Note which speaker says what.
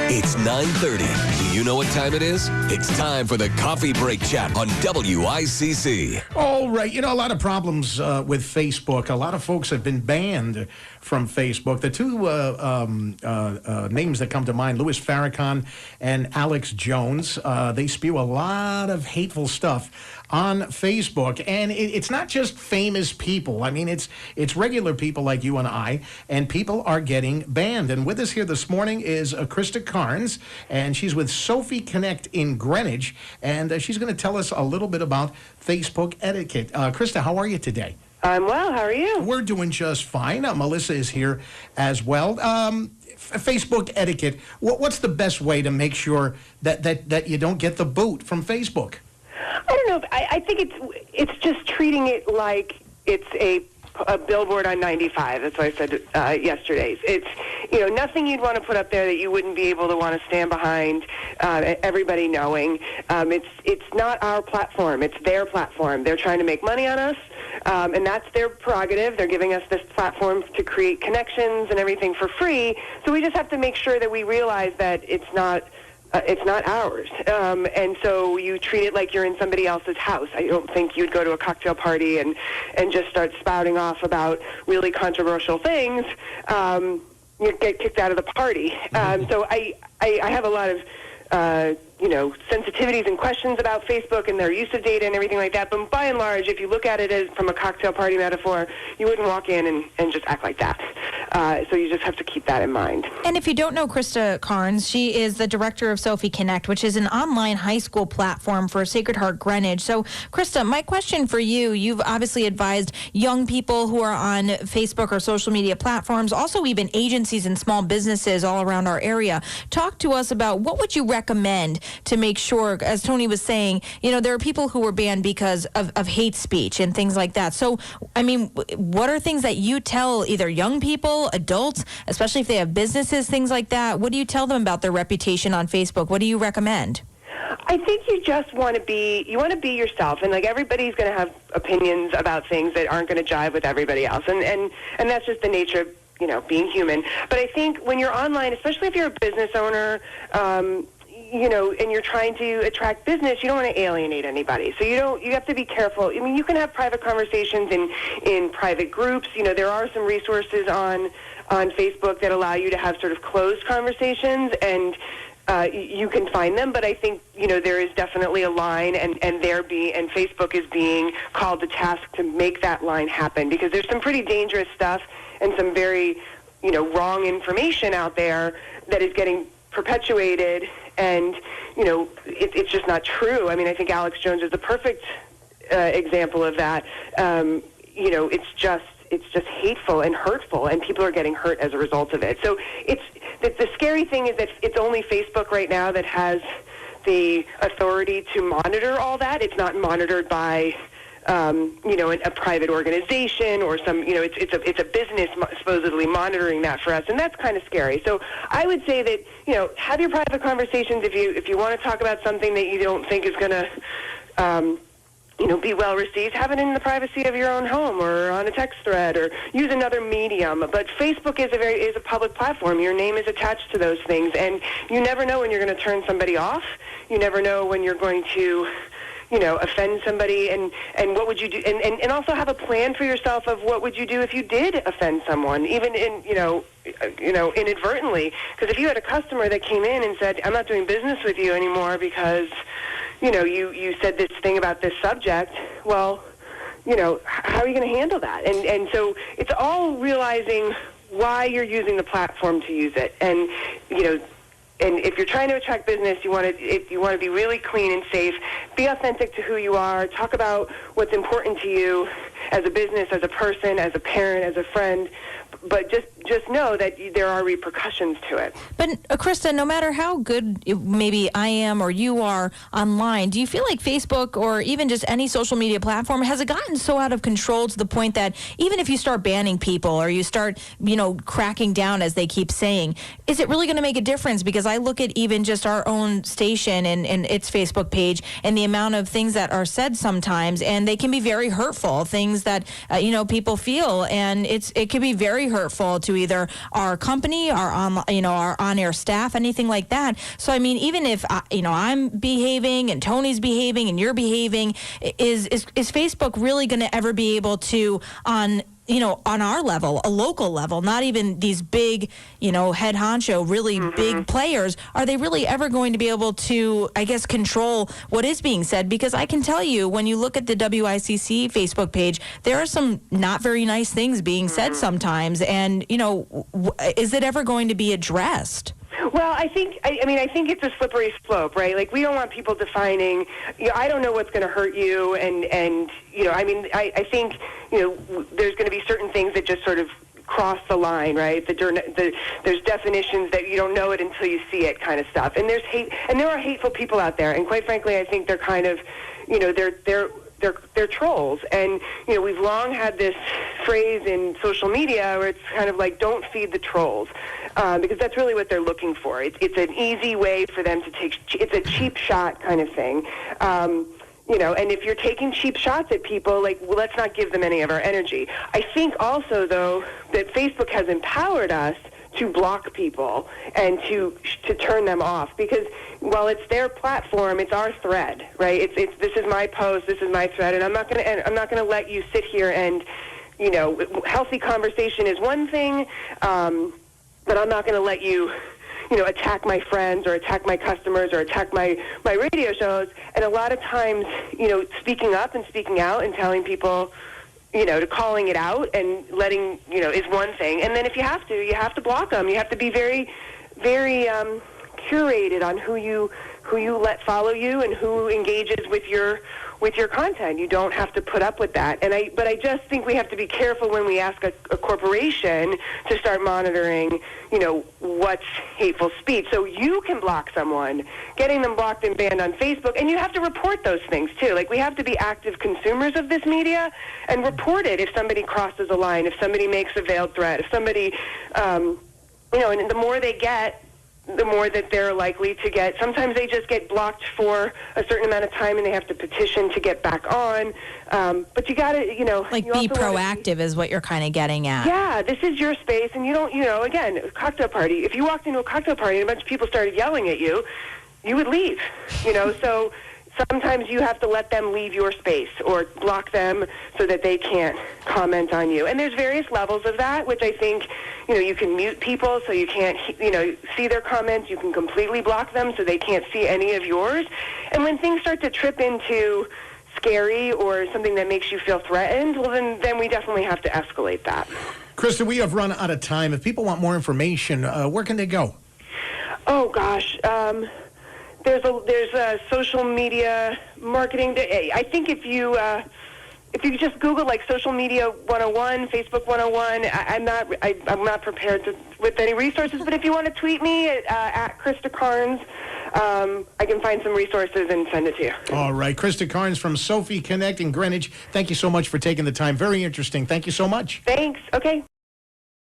Speaker 1: It's 9:30. Do you know what time it is? It's time for the Coffee Break Chat on WICC.
Speaker 2: All right. You know, a lot of problems with Facebook. A lot of folks have been banned from Facebook. The two names that come to mind, Louis Farrakhan and Alex Jones, they spew a lot of hateful stuff on Facebook. And it's not just famous people. I mean, it's regular people like you and I, and people are getting banned. And with us here this morning is Krista Carnes, and she's with Sophie Connect in Greenwich, and she's going to tell us a little bit about Facebook etiquette. Krista, how are you today?
Speaker 3: I'm well. How are you?
Speaker 2: We're doing just fine. Melissa is here as well. Facebook etiquette. What's the best way to make sure that you don't get the boot from Facebook?
Speaker 3: I don't know. I think it's just treating it like it's a billboard on 95. That's what I said yesterday. It's nothing you'd want to put up there that you wouldn't be able to want to stand behind. Everybody knowing it's not our platform. It's their platform. They're trying to make money on us, and that's their prerogative. They're giving us this platform to create connections and everything for free. So we just have to make sure that we realize that it's not ours. And so you treat it like you're in somebody else's house. I don't think you'd go to a cocktail party and just start spouting off about really controversial things. You'd get kicked out of the party. So I have a lot of sensitivities and questions about Facebook and their use of data and everything like that. But by and large, if you look at it as from a cocktail party metaphor, you wouldn't walk in and just act like that. So you just have to keep that in mind.
Speaker 4: And if you don't know Krista Carnes, she is the director of Sophie Connect, which is an online high school platform for Sacred Heart Greenwich. So, Krista, my question for you, you've obviously advised young people who are on Facebook or social media platforms, also even agencies and small businesses all around our area. Talk to us about what would you recommend to make sure, as Tony was saying, there are people who were banned because of hate speech and things like that. So, I mean, what are things that you tell either young people, adults, especially if they have businesses, things like that? What do you tell them about their reputation on Facebook? What do you recommend?
Speaker 3: I think you just want to be yourself, and like everybody's going to have opinions about things that aren't going to jive with everybody else, and that's just the nature of being human. But I think when you're online, especially if you're a business owner, and you're trying to attract business, you don't want to alienate anybody. So you have to be careful. I mean, you can have private conversations in private groups. There are some resources on Facebook that allow you to have sort of closed conversations, and you can find them. But I think, there is definitely a line, and Facebook is being called to task to make that line happen, because there's some pretty dangerous stuff and some very, wrong information out there that is getting perpetuated, and it's just not true. I mean, I think Alex Jones is the perfect example of that. It's just hateful and hurtful, and people are getting hurt as a result of it. So the scary thing is that it's only Facebook right now that has the authority to monitor all that. It's not monitored by a private organization or some, it's a business supposedly monitoring that for us, and that's kind of scary. So I would say that, have your private conversations if you want to talk about something that you don't think is going to, be well received. Have it in the privacy of your own home or on a text thread, or use another medium. But Facebook is a public platform. Your name is attached to those things, and you never know when you're going to turn somebody off. You never know when you're going to offend somebody, and what would you do, and also have a plan for yourself of what would you do if you did offend someone, even inadvertently. Because if you had a customer that came in and said, I'm not doing business with you anymore because, you said this thing about this subject, well, how are you going to handle that? And so it's all realizing why you're using the platform to use it. And, and if you're trying to attract business, you want to be really clean and safe. Be authentic to who you are. Talk about what's important to you as a business, as a person, as a parent, as a friend. But just know that there are repercussions to it.
Speaker 4: But, Krista, no matter how good maybe I am or you are online, do you feel like Facebook or even just any social media platform, has it gotten so out of control to the point that even if you start banning people or you start, cracking down, as they keep saying, is it really going to make a difference? Because I look at even just our own station and its Facebook page and the amount of things that are said sometimes, and they can be very hurtful, things that, people feel, and it can be very hurtful hurtful to either our company, our our on-air staff, anything like that. So I mean, even if I'm behaving and Tony's behaving and you're behaving, is Facebook really going to ever be able to on our level, a local level, not even these big, head honcho, really big players, are they really ever going to be able to, I guess, control what is being said? Because I can tell you, when you look at the WICC Facebook page, there are some not very nice things being said sometimes. And, is it ever going to be addressed?
Speaker 3: Well, I think it's a slippery slope, right? Like, we don't want people defining, I don't know what's going to hurt you, and I think, there's going to be certain things that just sort of cross the line, right? There's definitions that you don't know it until you see it, kind of stuff. And there's hate, and there are hateful people out there, and quite frankly, I think they're kind of, they're trolls. And, we've long had this phrase in social media where it's kind of like, don't feed the trolls, because that's really what they're looking for. It's an easy way for them to it's a cheap shot kind of thing. And if you're taking cheap shots at people, let's not give them any of our energy. I think also, though, that Facebook has empowered us to block people and to turn them off, because while it's their platform, it's our thread, right? It's this is my post, this is my thread, and I'm not going to let you sit here and, healthy conversation is one thing, but I'm not going to let you, attack my friends or attack my customers or attack my radio shows. And a lot of times, speaking up and speaking out and telling people, to calling it out and letting, is one thing. And then if you have to block them. You have to be very, very curated on who you let follow you and who engages with your content. You don't have to put up with that. But I just think we have to be careful when we ask a corporation to start monitoring, what's hateful speech. So you can block someone, getting them blocked and banned on Facebook, and you have to report those things too. Like, we have to be active consumers of this media and report it if somebody crosses a line, if somebody makes a veiled threat, if somebody, and the more they get, the more that they're likely to get. Sometimes they just get blocked for a certain amount of time and they have to petition to get back on. But you got to,
Speaker 4: be proactive is what you're kind of getting at.
Speaker 3: Yeah, this is your space, and you don't, again, a cocktail party. If you walked into a cocktail party and a bunch of people started yelling at you, you would leave, so sometimes you have to let them leave your space or block them so that they can't comment on you. And there's various levels of that, which I think, you can mute people so you can't, see their comments. You can completely block them so they can't see any of yours. And when things start to trip into scary or something that makes you feel threatened, well, then we definitely have to escalate that.
Speaker 2: Krista, we have run out of time. If people want more information, where can they go?
Speaker 3: Oh, gosh. There's a social media marketing day. I think if you just Google social media 101, Facebook 101, I'm not prepared with any resources. But if you want to tweet me at Krista Carnes, I can find some resources and send it to you.
Speaker 1: All right, Krista Carnes from Sophie Connect in Greenwich. Thank you so much for taking the time. Very interesting. Thank you so much.
Speaker 3: Thanks. Okay.